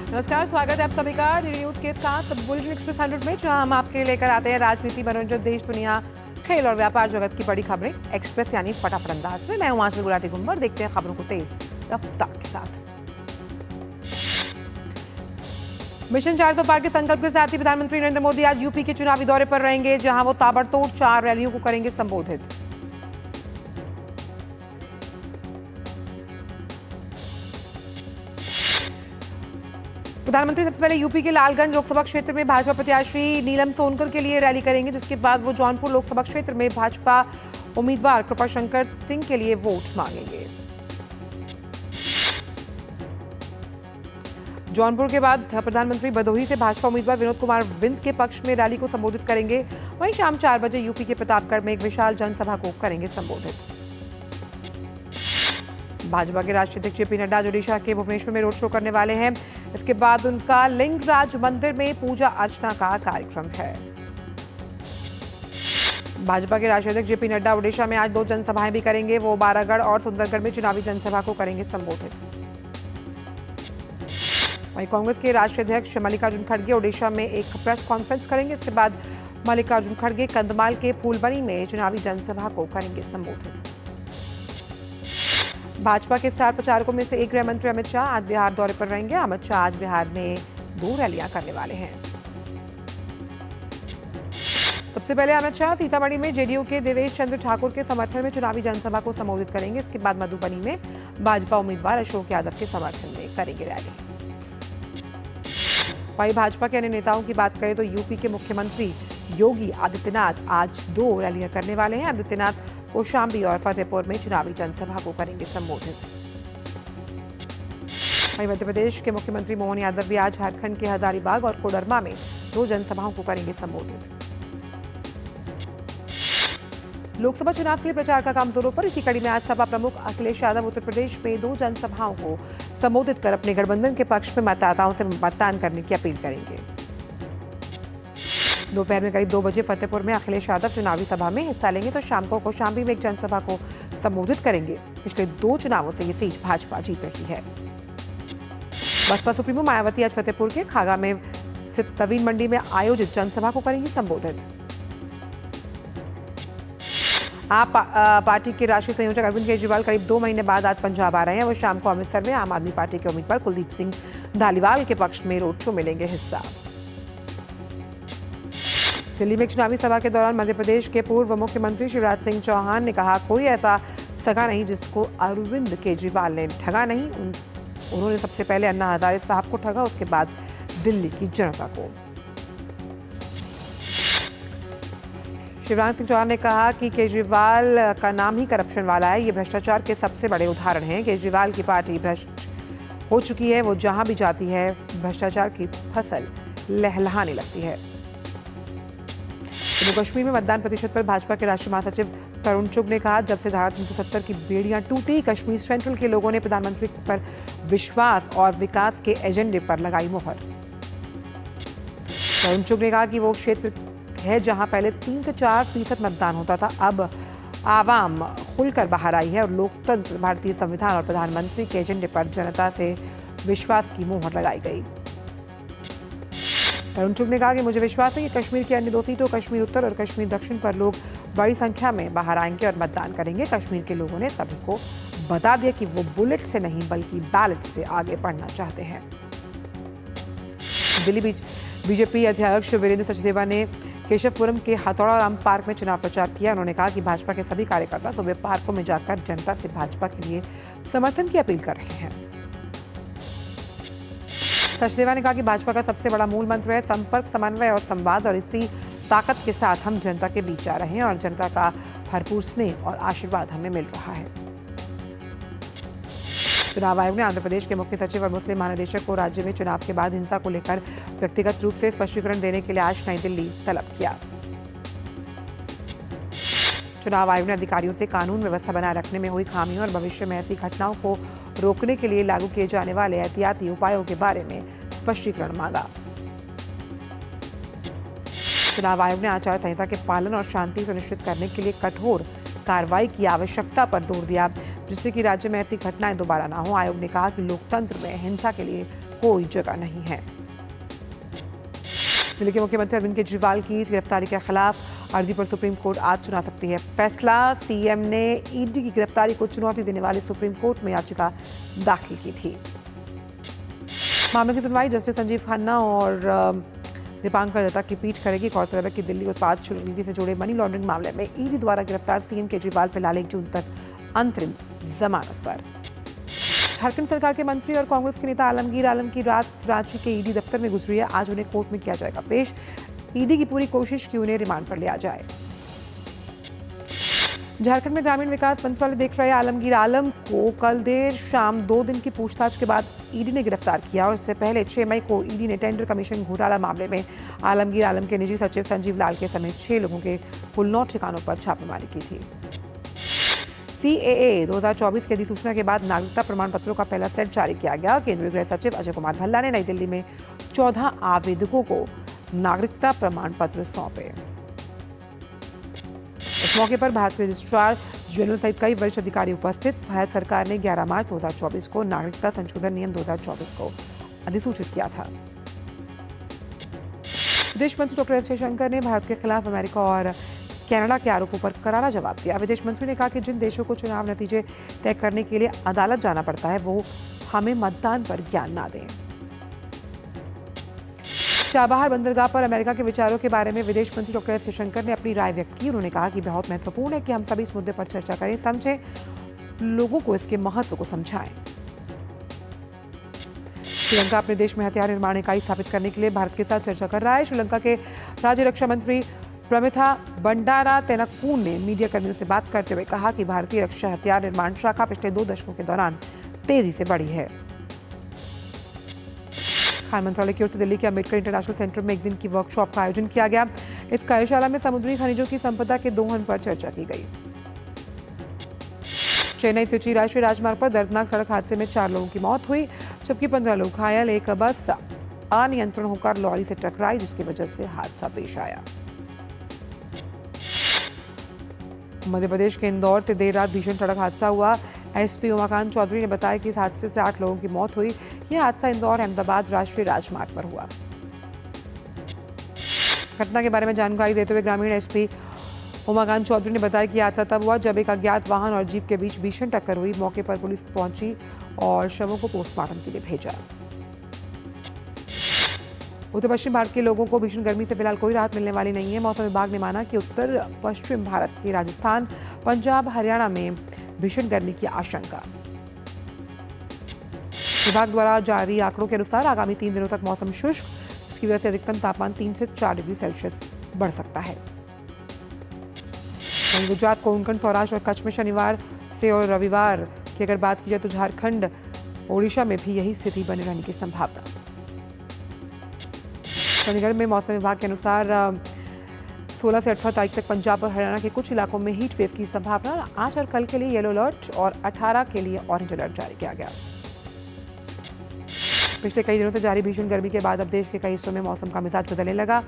नमस्कार, स्वागत है आप सभी का डी न्यूज के साथ बुलेटिन एक्सप्रेस 100 में, जहां हम आपके लेकर आते हैं राजनीति, मनोरंजन, देश दुनिया, खेल और व्यापार जगत की बड़ी खबरें एक्सप्रेस यानी फटाफट अंदाज में। मैं हूं आंचल गुलाटी गुंबर। देखते हैं खबरों को तेज रफ्तार के साथ। मिशन 400 पार के संकल्प के साथ ही प्रधानमंत्री नरेंद्र मोदी आज यूपी के चुनावी दौरे पर रहेंगे, जहां वो ताबड़तोड़ 4 रैलियों को करेंगे संबोधित। प्रधानमंत्री सबसे पहले यूपी के लालगंज लोकसभा क्षेत्र में भाजपा प्रत्याशी नीलम सोनकर के लिए रैली करेंगे, जिसके बाद वो जौनपुर लोकसभा क्षेत्र में भाजपा उम्मीदवार कृपाशंकर सिंह के लिए वोट मांगेंगे। जौनपुर के बाद प्रधानमंत्री भदोही से भाजपा उम्मीदवार विनोद कुमार बिंद के पक्ष में रैली को संबोधित करेंगे। वहीं शाम 4 बजे यूपी के प्रतापगढ़ में एक विशाल जनसभा को करेंगे संबोधित। भाजपा के राष्ट्रीय अध्यक्ष जेपी नड्डा ओडिशा के भुवनेश्वर में रोड शो करने वाले हैं। इसके बाद उनका लिंगराज मंदिर में पूजा अर्चना का कार्यक्रम है। भाजपा के राष्ट्रीय अध्यक्ष जेपी नड्डा ओडिशा में आज 2 जनसभाएं भी करेंगे। वो बारागढ़ और सुंदरगढ़ में चुनावी जनसभा को करेंगे संबोधित। वहीं कांग्रेस के राष्ट्रीय अध्यक्ष मल्लिकार्जुन खड़गे ओडिशा में एक प्रेस कॉन्फ्रेंस करेंगे। इसके बाद मल्लिकार्जुन खड़गे कंधमाल के फूलबनी में चुनावी जनसभा को करेंगे संबोधित। भाजपा के स्टार प्रचारकों में से एक गृह मंत्री अमित शाह आज बिहार दौरे पर रहेंगे। अमित शाह आज बिहार में 2 रैलियां करने वाले हैं। सबसे पहले अमित शाह सीतामढ़ी में जेडीयू के देवेश चंद्र ठाकुर के समर्थन में चुनावी जनसभा को संबोधित करेंगे। इसके बाद मधुबनी में भाजपा उम्मीदवार अशोक यादव के समर्थन में करेंगे रैली। वहीं भाजपा के अन्य नेताओं की बात करें तो यूपी के मुख्यमंत्री योगी आदित्यनाथ आज 2 रैलियां करने वाले हैं। आदित्यनाथ कौशाम्बी और फतेहपुर में चुनावी जनसभा को करेंगे संबोधित। वहीं मध्य प्रदेश के मुख्यमंत्री मोहन यादव भी आज झारखंड के हजारीबाग और कोडरमा में 2 जनसभाओं को करेंगे संबोधित। लोकसभा चुनाव के लिए प्रचार का काम जोरों पर। इसी कड़ी में आज सपा प्रमुख अखिलेश यादव उत्तर प्रदेश में 2 जनसभाओं को संबोधित कर अपने गठबंधन के पक्ष में मतदाताओं से मतदान करने की अपील करेंगे। दोपहर में करीब 2 बजे फतेहपुर में अखिलेश यादव चुनावी सभा में हिस्सा लेंगे, तो शाम को कौशाम्बी में एक जनसभा को संबोधित करेंगे। पिछले 2 चुनावों से ये सीट भाजपा जीत रही है। बसपा सुप्रीमो मायावती आज फतेहपुर के खागा में स्थित तवीन मंडी में आयोजित जनसभा को करेंगी संबोधित। आप पार्टी के राष्ट्रीय संयोजक अरविंद केजरीवाल करीब 2 महीने बाद आज पंजाब आ रहे हैं। वो शाम को अमृतसर में आम आदमी पार्टी के उम्मीदवार कुलदीप सिंह धालीवाल के पक्ष में रोड शो में लेंगे हिस्सा। दिल्ली में चुनावी सभा के दौरान मध्य प्रदेश के पूर्व मुख्यमंत्री शिवराज सिंह चौहान ने कहा, कोई ऐसा सगा नहीं जिसको अरविंद केजरीवाल ने ठगा नहीं। उन्होंने सबसे पहले अन्ना हजारे साहब को ठगा, उसके बाद दिल्ली की जनता को। शिवराज सिंह चौहान ने कहा कि केजरीवाल का नाम ही करप्शन वाला है। ये भ्रष्टाचार के सबसे बड़े उदाहरण हैं। केजरीवाल की पार्टी भ्रष्ट हो चुकी है। वो जहां भी जाती है भ्रष्टाचार की फसल लहलहाने लगती है। जम्मू कश्मीर में मतदान प्रतिशत पर भाजपा के राष्ट्रीय महासचिव तरुण चुग ने कहा, जब से धारा 370 की बेड़ियां टूटी, कश्मीर सेंट्रल के लोगों ने प्रधानमंत्री पर विश्वास और विकास के एजेंडे पर लगाई मोहर। तरुण चुग ने कहा कि वो क्षेत्र है जहां पहले 3 से 4% मतदान होता था। अब आवाम खुलकर बाहर आई है और लोकतंत्र, भारतीय संविधान और प्रधानमंत्री के एजेंडे पर जनता से विश्वास की मोहर लगाई गई। तरुण चुग ने कहा कि मुझे विश्वास है कि कश्मीर की अन्य 2 सीटों कश्मीर उत्तर और कश्मीर दक्षिण पर लोग बड़ी संख्या में बाहर आएंगे और मतदान करेंगे। कश्मीर के लोगों ने सभी को बता दिया कि वो बुलेट से नहीं बल्कि बैलेट से आगे बढ़ना चाहते हैं। दिल्ली बीजेपी अध्यक्ष वीरेंद्र सचदेवा ने केशवपुरम के हथौड़ा राम पार्क में चुनाव प्रचार किया। उन्होंने कहा कि भाजपा के सभी कार्यकर्ता सुबह पार्कों में जाकर जनता से भाजपा के लिए समर्थन की अपील कर रहे हैं। सचदेवा ने कहा कि भाजपा का सबसे बड़ा मूल मंत्र है संपर्क, समन्वय और संवाद, और इसी ताकत के साथ हम जनता के बीच आ रहे हैं और जनता का भरपूर स्नेह और आशीर्वाद हमें मिल रहा है। चुनाव आयोग ने आंध्र प्रदेश के मुख्य सचिव और मुस्लिम महानिदेशक को राज्य में चुनाव के बाद हिंसा को लेकर व्यक्तिगत रूप से स्पष्टीकरण देने के लिए आज नई दिल्ली तलब किया। चुनाव आयोग ने अधिकारियों से कानून व्यवस्था बनाए रखने में हुई खामियों और भविष्य में ऐसी घटनाओं को रोकने के लिए लागू किए जाने वाले एहतियाती उपायों के बारे में स्पष्टीकरण मांगा। चुनाव आयोग ने आचार संहिता के पालन और शांति सुनिश्चित करने के लिए कठोर कार्रवाई की आवश्यकता पर जोर दिया, जिससे कि राज्य में ऐसी घटनाएं दोबारा ना हो। आयोग ने कहा कि लोकतंत्र में हिंसा के लिए कोई जगह नहीं है। दिल्ली के मुख्यमंत्री अरविंद केजरीवाल की इस गिरफ्तारी के खिलाफ अर्जी पर सुप्रीम कोर्ट आज सुना सकती है फैसला। सीएम ने ईडी की गिरफ्तारी को चुनौती देने वाली सुप्रीम कोर्ट में याचिका दाखिल की थी। मामले की सुनवाई जस्टिस संजीव खन्ना और दीपांकर दत्ता की पीठ करेगी। गौरतलब है कि दिल्ली उत्पाद शुल्क नीति से जुड़े मनी लॉन्ड्रिंग मामले में ईडी द्वारा गिरफ्तार सीएम केजरीवाल फिलहाल 1 जून तक अंतरिम जमानत पर। झारखंड सरकार के मंत्री और कांग्रेस के नेता आलमगीर आलम की रात रांची के ईडी दफ्तर में गुजरी है। आज उन्हें कोर्ट में किया जाएगा पेश। ईडी की पूरी कोशिश की उन्हें रिमांड पर लिया जाए। झारखंड में ग्रामीण विकास मंत्रालय देख रहे आलमगीर आलम को कल देर शाम 2 दिन की पूछताछ के बाद ईडी ने गिरफ्तार किया और इससे पहले 6 मई को ईडी ने टेंडर कमीशन घोटाला मामले में आलमगीर आलम के निजी सचिव संजीव लाल के समेत 6 लोगों के कुल 9 ठिकानों पर छापेमारी की थी। सीएए 2024 की अधिसूचना के बाद नागरिकता प्रमाण पत्रों का पहला सेट जारी किया गया। केंद्रीय गृह सचिव अजय कुमार भल्ला ने नई दिल्ली में 14 आवेदकों को नागरिकता प्रमाण पत्र सौंपे। इस मौके पर भारत के रजिस्ट्रार जनरल सहित कई वरिष्ठ अधिकारी उपस्थित। भारत सरकार ने 11 मार्च 2024 को नागरिकता संशोधन नियम 2024 को अधिसूचित किया था। विदेश मंत्री डॉक्टर एस जयशंकर ने भारत के खिलाफ अमेरिका और कनाडा के आरोपों पर करारा जवाब दिया। विदेश मंत्री ने कहा कि जिन देशों को चुनाव नतीजे तय करने के लिए अदालत जाना पड़ता है वो हमें मतदान पर ज्ञान ना दें। चाबहार बंदरगाह पर अमेरिका के विचारों के बारे में विदेश मंत्री डॉक्टर एस जयशंकर ने अपनी राय व्यक्त की। उन्होंने कहा कि बहुत महत्वपूर्ण है कि हम सभी इस मुद्दे पर चर्चा करें, समझें, लोगों को इसके महत्व को समझाएं। श्रीलंका अपने देश में हथियार निर्माण इकाई स्थापित करने के लिए भारत के साथ चर्चा कर रहा है। श्रीलंका के राज्य रक्षा मंत्री प्रमिथा बंडारा तेनाकून ने मीडिया कर्मियों से बात करते हुए कहा कि भारतीय रक्षा हथियार निर्माण शाखा पिछले 2 दशकों के दौरान तेजी से बढ़ी है। खान मंत्रालय की ओर से दिल्ली के अम्बेडकर इंटरनेशनल सेंटर में 1 दिन की वर्कशॉप का आयोजन किया गया। इस कार्यशाला में समुद्री खनिजों की संपदा के दोहन पर चर्चा की गई। चेन्नई त्रिची राष्ट्रीय राजमार्ग पर दर्दनाक सड़क हादसे में 4 लोगों की मौत हुई, जबकि 15 लोग घायल। एक बस अनियंत्रण होकर लॉरी से टकराई, जिसकी वजह से हादसा पेश आया। मध्य प्रदेश के इंदौर से देर रात भीषण सड़क हादसा हुआ। एसपी उमाकांत चौधरी ने बताया कि इस हादसे से 8 लोगों की मौत हुई। यह हादसा इंदौर अहमदाबाद राष्ट्रीय राजमार्ग पर हुआ। घटना के बारे में जानकारी देते हुए ग्रामीण एसपी उमाकांत चौधरी ने बताया कि हादसा तब हुआ जब एक अज्ञात वाहन और जीप के बीच भीषण टक्कर हुई। मौके पर पुलिस पहुंची और शवों को पोस्टमार्टम के लिए भेजा। उत्तर पश्चिम भारत के लोगों को भीषण गर्मी से फिलहाल कोई राहत मिलने वाली नहीं है। मौसम विभाग ने माना कि उत्तर पश्चिम भारत के राजस्थान, पंजाब, हरियाणा में भीषण गर्मी की आशंका। विभाग द्वारा जारी आंकड़ों के अनुसार आगामी 3 दिनों तक मौसम शुष्क, जिसकी वजह से अधिकतम तापमान 3 से 4 डिग्री सेल्सियस बढ़ सकता है। गुजरात, कोंकण, सौराष्ट्र और कच्छ में शनिवार से और रविवार की अगर बात की जाए तो झारखंड, ओडिशा में भी यही स्थिति बने रहने की संभावना। चंडीगढ़ में मौसम विभाग के अनुसार 16 से 18 तारीख तक पंजाब और हरियाणा के कुछ इलाकों में हीट वेव की संभावना। आज और कल के लिए येलो अलर्ट और 18 के लिए ऑरेंज अलर्ट जारी किया गया। पिछले कई दिनों से जारी भीषण गर्मी के बाद अब देश के कई हिस्सों में मौसम का मिजाज बदलने लगा।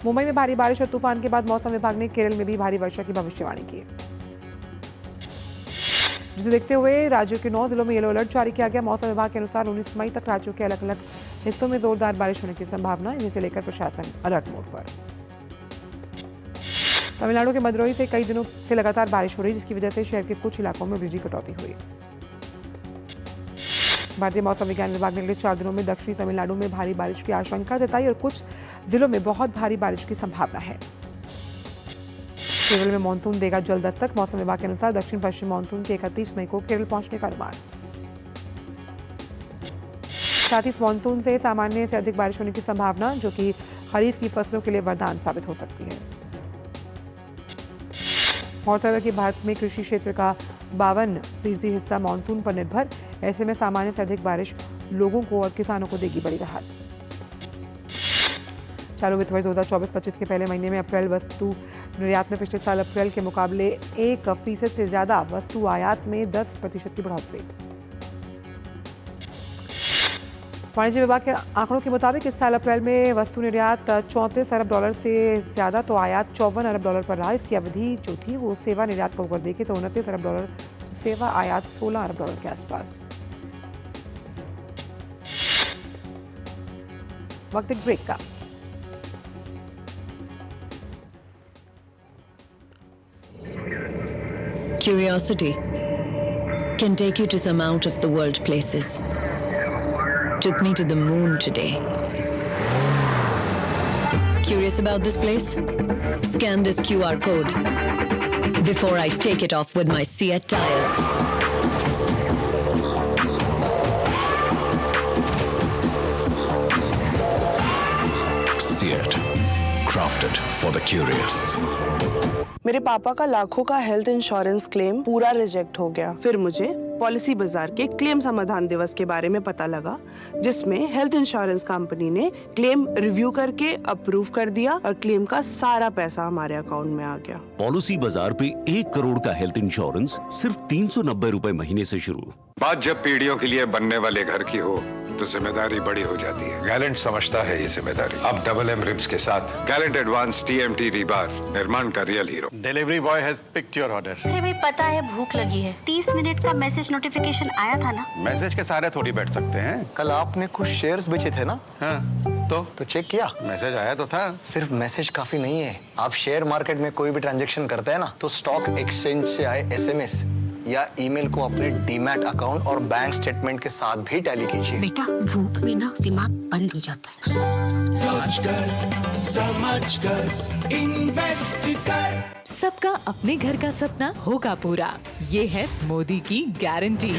मुंबई में भारी बारिश और तूफान के बाद मौसम विभाग ने केरल में भी भारी वर्षा की भविष्यवाणी की, जिसे देखते हुए राज्य के 9 जिलों में येलो अलर्ट जारी किया गया। मौसम विभाग के अनुसार 19 मई तक राज्यों के अलग अलग हिस्सों में जोरदार बारिश होने की संभावना है, जिसे लेकर प्रशासन अलर्ट मोड पर। तमिलनाडु के मदुरई से कई दिनों से लगातार बारिश हो रही, जिसकी वजह से शहर के कुछ इलाकों में बिजली कटौती हुई। भारतीय मौसम विज्ञान विभाग ने अगले 4 दिनों में दक्षिणी तमिलनाडु में भारी बारिश की आशंका जताई और कुछ जिलों में बहुत भारी बारिश की संभावना है। केरल में मानसून देगा जल्द दस्तक। मौसम विभाग के अनुसार दक्षिण पश्चिम मानसून के 31 मई को केरल पहुंचने का अनुमान। साथ ही मानसून से सामान्य से अधिक बारिश होने की संभावना, जो कि खरीफ की फसलों के लिए वरदान साबित हो सकती है। गौरतलब है कि भारत में कृषि क्षेत्र का 52% हिस्सा मानसून पर निर्भर। ऐसे में सामान्य से अधिक बारिश लोगों को और किसानों को देगी बड़ी राहत। चालू वित्त वर्ष 2024-25 के पहले महीने में अप्रैल वस्तु निर्यात में पिछले साल अप्रैल के मुकाबले 1% से ज्यादा, वस्तु आयात में 10% की बढ़ोतरी। वाणिज्य विभाग के आंकड़ों के मुताबिक इस साल अप्रैल में वस्तु निर्यात $34 अरब से ज्यादा तो आयात $54 अरब पर रहा। इसकी अवधि जो थी वो सेवा निर्यात को अगर देखें तो $29 अरब, सेवा आयात $16 अरब के आसपास। वक्त एक ब्रेक का। Curiosity can take you to some out of the world places. Took me to the moon today. Curious about this place? Scan this QR code before I take it off with my Seat tires. Seat, crafted for the curious. मेरे पापा का लाखों का health insurance claim पूरा reject हो गया। फिर मुझे पॉलिसी बाजार के क्लेम समाधान दिवस के बारे में पता लगा, जिसमें हेल्थ इंश्योरेंस कंपनी ने क्लेम रिव्यू करके अप्रूव कर दिया और क्लेम का सारा पैसा हमारे अकाउंट में आ गया। पॉलिसी बाजार पे 1 करोड़ का हेल्थ इंश्योरेंस सिर्फ 390 रुपए महीने से शुरू। बात जब पीढ़ियों के लिए बनने वाले घर की हो तो जिम्मेदारी बड़ी हो जाती है। गैलेंट समझता है ये जिम्मेदारी। अब डबल एम रिब्स के साथ गैलेंट एडवांस TMT रीबार, निर्माण का real hero. Delivery boy has picked your order. अरे भाई पता है भूख लगी है। 30 मिनट का मैसेज नोटिफिकेशन आया था ना। मैसेज के सारे थोड़ी बैठ सकते हैं। कल आपने कुछ शेयर्स बेचे थे ना? हाँ, तो चेक किया? मैसेज आया तो था। सिर्फ मैसेज काफी नहीं है। आप शेयर मार्केट में कोई भी ट्रांजैक्शन करते हैं ना, तो स्टॉक एक्सचेंज से आए SMS या ईमेल को अपने डीमैट अकाउंट और बैंक स्टेटमेंट के साथ भी टैली कीजिए। बेटा भूख में ना दिमाग बंद हो जाता है। समझ कर इन्वेस्ट कर। सबका अपने घर का सपना होगा पूरा, ये है मोदी की गारंटी।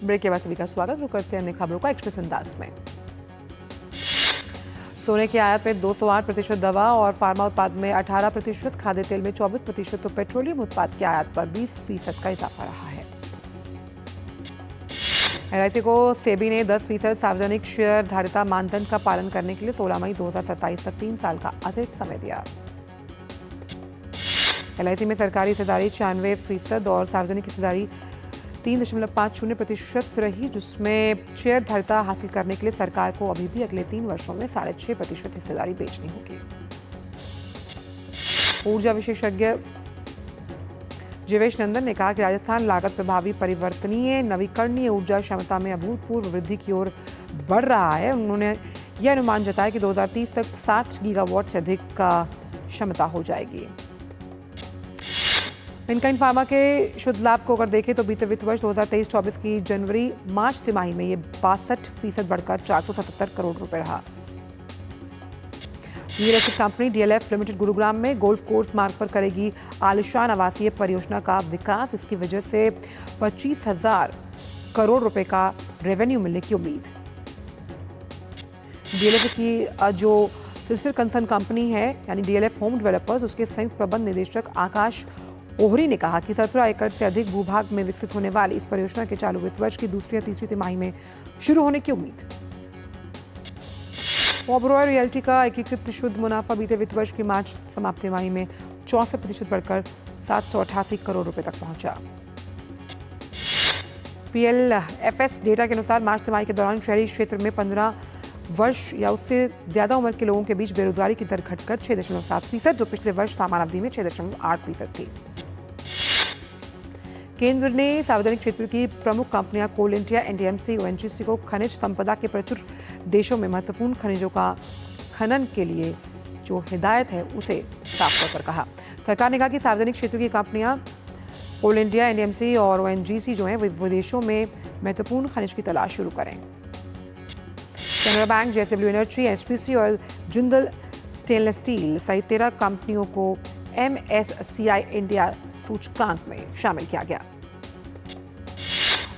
ब्रेक के बाद सभी का स्वागत। रुक करते हैं अन्य खबरों का एक्सप्रेस अंदाज में। सोने की आयात में 208% दवा और फार्मा उत्पाद में 18%, खाद्य तेल में 24%, तो पेट्रोलियम उत्पाद की आयात पर 20% का इजाफा रहा है। LIC को सेबी ने 10% सार्वजनिक शेयर धारिता मानदंड का पालन करने के लिए 16 मई 2027 तक 3 साल का अतिरिक्त समय दिया। LIC में सरकारी हिस्सेदारी 96% और सार्वजनिक हिस्सेदारी 3.50% रही, जिसमें शेयर धारिता हासिल करने के लिए सरकार को अभी भी अगले 3 वर्षों में 6.5% हिस्सेदारी बेचनी होगी। ऊर्जा विशेषज्ञ जीवेश नंदन ने कहा कि राजस्थान लागत प्रभावी परिवर्तनीय नवीकरणीय ऊर्जा क्षमता में अभूतपूर्व वृद्धि की ओर बढ़ रहा है। उन्होंने यह अनुमान जताया कि 2030 तक 60 गीगावाट से अधिक का क्षमता हो जाएगी। इनकाइन फार्मा के शुद्ध लाभ को अगर देखें तो बीते वित्त वर्ष 2023-24 की जनवरी-मार्च तिमाही में ये 62% बढ़कर 477 करोड़ रुपए रहा। Real estate company DLF limited Gurugram में गोल्फ कोर्स मार्ग पर करेगी आलिशान आवासीय परियोजना का विकास। इसकी वजह से 25,000 करोड़ रुपए का रेवेन्यू मिलने की उम्मीद। DLF की जो सिस्टर कंसर्न कंपनी है यानी DLF होम डेवलपर्स, उसके संयुक्त प्रबंध निदेशक आकाश ओहरी ने कहा कि 17 एकड़ से अधिक भूभाग में विकसित होने वाली इस परियोजना के चालू वित्त वर्ष की दूसरी या तीसरी तिमाही में शुरू होने की उम्मीद। ओबरॉय रियल्टी का एकीकृत शुद्ध मुनाफा बीते वित्त वर्ष की मार्च समाप्ति तिमाही में 64% बढ़कर 788 करोड़ रुपए तक पहुंचा। PLFS डेटा के अनुसार मार्च तिमाही के दौरान शहरी क्षेत्र में 15 वर्ष या उससे ज्यादा उम्र के लोगों के बीच बेरोजगारी की दर घटकर 6.7%, जो पिछले वर्ष समान अवधि में 6.8% थी। केंद्र ने सार्वजनिक क्षेत्र की प्रमुख कंपनियां कोल इंडिया, NDMC, ONGC को खनिज संपदा के प्रचुर देशों में महत्वपूर्ण खनिजों का खनन के लिए जो हिदायत है उसे साफ तौर पर कहा। सरकार ने कहा कि सार्वजनिक क्षेत्र की कंपनियां कोल इंडिया, NDMC और ONGC जो हैं वो विदेशों में महत्वपूर्ण खनिज की तलाश शुरू करें। Canara bank, JSW energy, HPC और जिंदल स्टेनलेस स्टील सहित 13 कंपनियों को MSCI इंडिया सूचकांक में शामिल किया गया।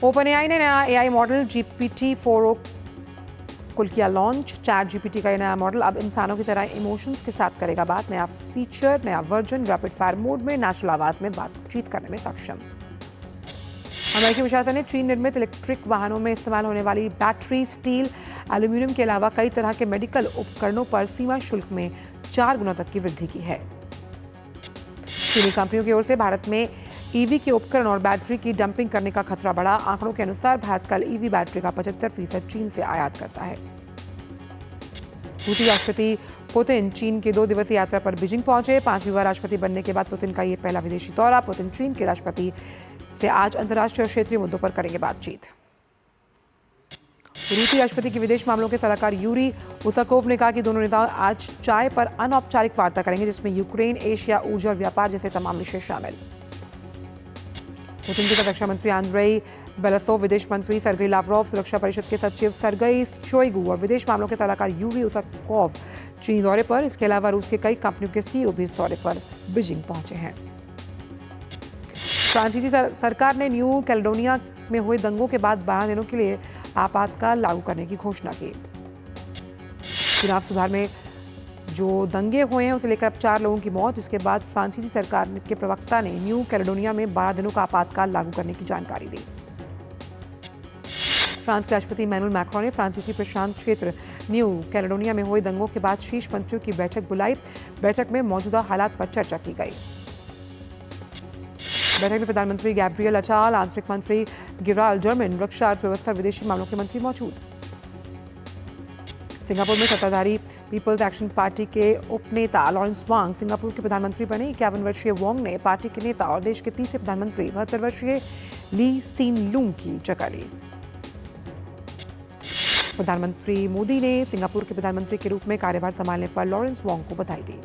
OpenAI ने नया AI मॉडल GPT-4o कुल किया लॉन्च। ChatGPT का यह नया मॉडल अब इंसानों की तरह इमोशंस के साथ करेगा बात। नया फीचर, नया वर्जन रैपिड फायर मोड में नेचुरल आवाज में बातचीत करने में सक्षम। अमेरिकी प्रशासन ने चीन निर्मित इलेक्ट्रिक वाहनों में इस्तेमाल होने वाली बैटरी, स्टील, एल्यूमिनियम के अलावा कई तरह के मेडिकल उपकरणों पर सीमा शुल्क में 4 गुना तक की वृद्धि की है। चीनी कंपनियों की ओर से भारत में EV के उपकरण और बैटरी की डंपिंग करने का खतरा बढ़ा। आंकड़ों के अनुसार भारत कल EV बैटरी का 75% चीन से आयात करता है। रूसी राष्ट्रपति पुतिन चीन के 2 दिवसीय यात्रा पर बीजिंग पहुंचे। 5वीं बार राष्ट्रपति बनने के बाद पुतिन का ये पहला विदेशी दौरा। पुतिन चीन के राष्ट्रपति से आज अंतर्राष्ट्रीय और क्षेत्रीय मुद्दों पर करेंगे बातचीत। रूसी राष्ट्रपति के विदेश मामलों के सलाहकार यूरी उसाकोव ने कहा कि दोनों नेता आज चाय पर अनौपचारिक वार्ता करेंगे, जिसमें यूक्रेन, एशिया, ऊर्जा और व्यापार जैसे तमाम विषय शामिल। पुतिन के साथ रक्षा मंत्री आंद्रेई बेलासोव, विदेश मंत्री सर्गेई लावरोव, सुरक्षा परिषद के सचिव सर्गेई शोइगु और विदेश मामलों के सलाहकार यूरी उसाकोव चीनी दौरे पर। इसके अलावा रूस के कई कंपनियों के सीईओ भी इस दौरे पर बीजिंग पहुंचे हैं। फ्रांसीसी सरकार ने न्यू कैलेडोनिया में हुए दंगों के बाद 12 दिनों के लिए आपातकाल लागू करने की घोषणा की। चुनाव सुधार में जो दंगे हुए हैं उसे लेकर अब 4 लोगों की मौत, जिसके बाद फ्रांसीसी सरकार के प्रवक्ता ने न्यू कैलेडोनिया में 12 दिनों का आपातकाल लागू करने की जानकारी दी। फ्रांस के राष्ट्रपति इमैनुअल मैक्रोन ने फ्रांसीसी प्रशांत क्षेत्र न्यू कैलेडोनिया में हुए दंगों के बाद शीर्ष मंत्रियों की बैठक बुलाई। बैठक में मौजूदा हालात पर चर्चा की गई। बैठक में प्रधानमंत्री गैब्रियल अटाल, आंतरिक मंत्री गिराल्ड डर्मिन, रक्षा, अर्थव्यवस्था, विदेशी मामलों के मंत्री मौजूद। सिंगापुर में सत्ताधारी पीपल्स एक्शन पार्टी के उपनेता लॉरेंस वांग सिंगापुर के प्रधानमंत्री बने। 51 वर्षीय वांग ने पार्टी के नेता और देश के तीसरे प्रधानमंत्री 72 वर्षीय ली सीन लूंग की जगह ली। प्रधानमंत्री मोदी ने सिंगापुर के प्रधानमंत्री के रूप में कार्यभार संभालने पर लॉरेंस वांग को बधाई दी।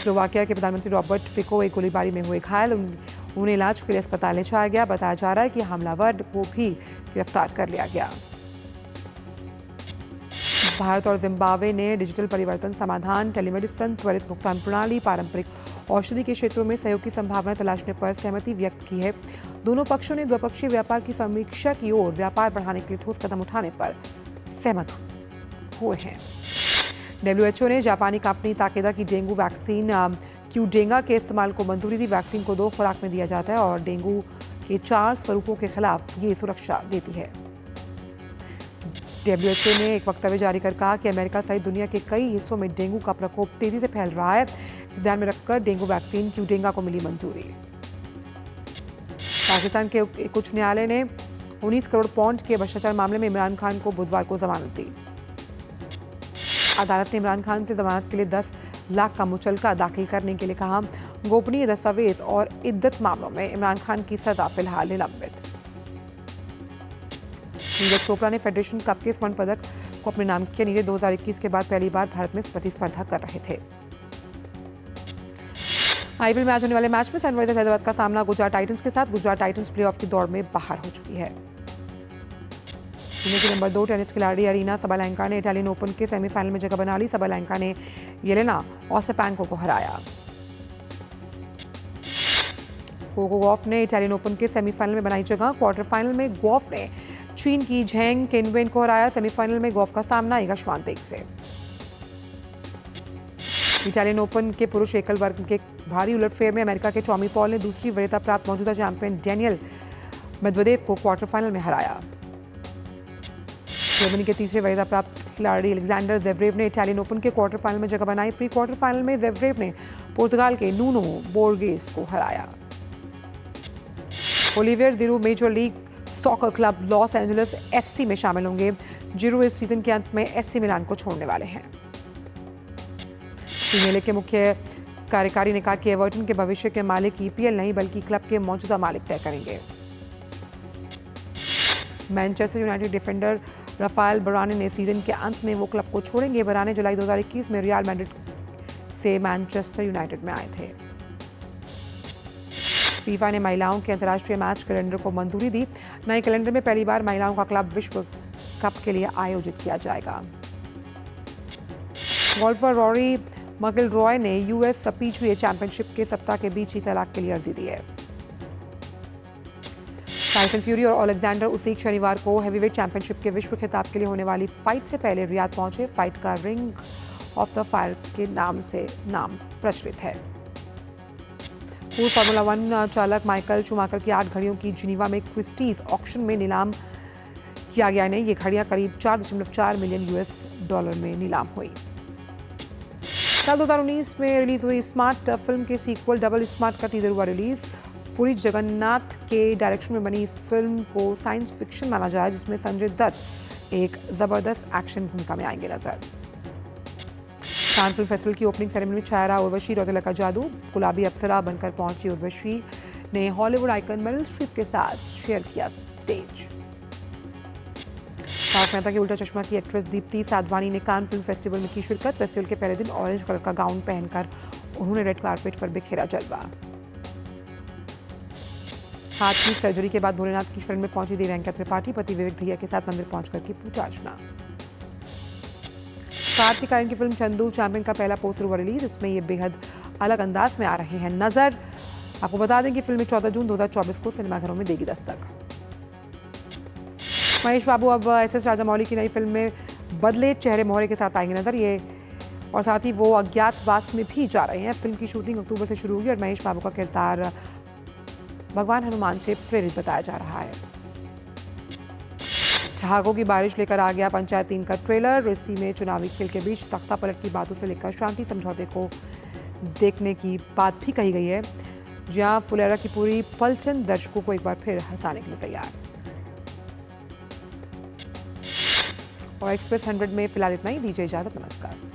स्लोवाकिया के प्रधानमंत्री रॉबर्ट फिको एक गोलीबारी में हुए घायल, उन्हें इलाज के लिए अस्पताल ले जाया गया। बताया जा रहा है कि हमलावर को भी गिरफ्तार कर लिया गया। भारत और जिम्बाब्वे ने डिजिटल परिवर्तन समाधान, टेलीमेडिसिन, त्वरित भुगतान प्रणाली, पारंपरिक औषधि के क्षेत्रों में सहयोग की संभावना तलाशने पर सहमति व्यक्त की है। दोनों पक्षों ने द्विपक्षीय व्यापार की समीक्षा की और व्यापार बढ़ाने के लिए ठोस कदम उठाने पर सहमत हुए हैं। WHO ने जापानी कंपनी ताकेदा की डेंगू वैक्सीन क्यूडेंगा के इस्तेमाल को मंजूरी दी। वैक्सीन को 2 खुराक में दिया जाता है और डेंगू के 4 स्वरूपों के खिलाफ ये सुरक्षा देती है। WHO ने एक वक्तव्य जारी कर कहा कि अमेरिका सहित दुनिया के कई हिस्सों में डेंगू का प्रकोप तेजी से फैल रहा है। इसे ध्यान में रखकर डेंगू वैक्सीन क्यूडेंगा को मिली मंजूरी। पाकिस्तान के उच्च न्यायालय ने 19 करोड़ पाउंड के भ्रष्टाचार मामले में इमरान खान को बुधवार को जमानत दी। अदालत ने इमरान खान से जमानत के लिए 10 लाख का मुचलका दाखिल करने के लिए कहा। गोपनीय दस्तावेज और इद्दत मामलों में इमरान खान की सजा फिलहाल निलंबित। नीरज चोपड़ा ने फेडरेशन कप के स्वर्ण पदक को अपने नाम किया। नीरज 2021 के बाद पहली बार भारत में प्रतिस्पर्धा कर रहे थे। आईपीएल में आज होने वाले मैच में सनराइजर्स हैदराबाद का सामना गुजरात टाइटंस के साथ। गुजरात टाइटंस प्लेऑफ की दौड़ में बाहर हो चुकी है। दुनिया की नंबर 2 टेनिस खिलाड़ी अरीना सबालेंका ने इटालियन ओपन के सेमीफाइनल में जगह बना ली। सबालेंका ने येलेना ओस्टापेंको को हराया। कोको गॉफ ने इटालियन ओपन के सेमीफाइनल में बनाई जगह। क्वार्टर फाइनल में गॉफ ने चीन की झेंग केनवेन को हराया। सेमीफाइनल में गॉफ का सामना इगा श्वांतेक से। इटालियन ओपन के पुरुष एकल वर्ग के भारी उलटफेर में अमेरिका के टॉमी पॉल ने दूसरी वरीयता प्राप्त मौजूदा चैंपियन डेनियल मेदवेदेव को क्वार्टर फाइनल में हराया। जर्मनी के तीसरे वरीयता प्राप्त खिलाड़ी अलेक्जेंडर ज़ेवरेव ने इटालियन ओपन के क्वार्टर फाइनल में जगह बनाई। प्री क्वार्टर फाइनल में ज़ेवरेव ने पुर्तगाल के नूनो बोर्गेस को हराया। Olivier Giroud Major League Soccer club Los Angeles FC में शामिल होंगे। जिरू इस सीजन के अंत में एसी मिलान को छोड़ने वाले हैं। मेले के मुख्य कार्यकारी ने कहा कि एवर्टन के भविष्य के मालिक ईपीएल नहीं बल्कि क्लब के मौजूदा मालिक तय करेंगे। मैनचेस्टर यूनाइटेड डिफेंडर राफेल बराने ने सीजन के अंत में वो क्लब को छोड़ेंगे। बराने जुलाई 2021 में रियल मैड्रिड से मैनचेस्टर यूनाइटेड में आए थे। फीफा ने महिलाओं के अंतर्राष्ट्रीय मैच कैलेंडर को मंजूरी दी। नए कैलेंडर में पहली बार महिलाओं का क्लब विश्व कप के लिए आयोजित किया जाएगा। गोल्फर रॉरी मकिलरॉय ने यूएस पीजीए चैंपियनशिप के सप्ताह के बीच ही तलाक के लिए अर्जी दी है। टाइसन फ्यूरी और अलेक्जेंडर उसीक शनिवार को हेवीवेट चैंपियनशिप के विश्व खिताब के लिए होने वाली फाइट से पहले रियाद पहुंचे। फाइट का रिंग ऑफ द फायर के नाम से नाम प्रचलित है। पूर्व फार्मूला 1 चालक माइकल शूमाकर की 8 घड़ियों की जिनीवा में क्रिस्टीज ऑक्शन में नीलाम किया गया है। ये घड़ियां करीब $4.4 मिलियन में नीलाम हुई। साल 2019 में रिलीज हुई स्मार्ट फिल्म के सीक्वल डबल स्मार्ट का टीजर हुआ रिलीज। पुरी जगन्नाथ के डायरेक्शन में बनी इस फिल्म को साइंस फिक्शन माना जाए, जिसमें संजय दत्त एक जबरदस्त एक्शन भूमिका में आएंगे नजर। कान फिल्म फेस्टिवल की ओपनिंग सेरेमनी में छाया रहा उर्वशी रौतेला का जादू। गुलाबी अप्सरा बनकर पहुंची उर्वशी ने हॉलीवुड आइकन मेरिल स्ट्रीप के साथ शेयर किया स्टेज। तारक मेहता के उल्टा चश्मा की एक्ट्रेस दीप्ति साधवानी ने कान फिल्म फेस्टिवल में की शिरकत। फेस्टिवल के पहले दिन ऑरेंज कलर का गाउन पहनकर उन्होंने रेड कार्पेट पर बिखेरा जलवा। हाथ की सर्जरी के बाद भोलेनाथ की शरण में पहुंची दिव्यांका त्रिपाठी। पति विवेक धिया के साथ मंदिर पहुंचकर की पूजा अर्चना। कार्तिक आर्यन की फिल्म चंदू चैंपियन का पहला पोस्टर हुआ रिलीज। इसमें ये बेहद अलग अंदाज में आ रहे हैं नजर। आपको बता दें कि फिल्म 14 जून 2024 को सिनेमाघरों में देगी दस्तक। महेश बाबू अब SS राजामौली की नई फिल्म में बदले चेहरे मोहरे के साथ आएंगे नजर। ये और साथ ही वो अज्ञातवास में भी जा रहे हैं। फिल्म की शूटिंग अक्टूबर से शुरू होगी और महेश बाबू का किरदार भगवान हनुमान से प्रेरित बताया जा रहा है। ठहाकों की बारिश लेकर आ गया पंचायत 3 का ट्रेलर। इसी में चुनावी खेल के बीच तख्ता पलट की बातों से लेकर शांति समझौते को देखने की बात भी कही गई है, जहां फुलेरा की पूरी पलटन दर्शकों को एक बार फिर हंसाने के लिए तैयार। और एक्सप्रेस 100 में फिलहाल इतना ही। दीजिए इजाजत, नमस्कार।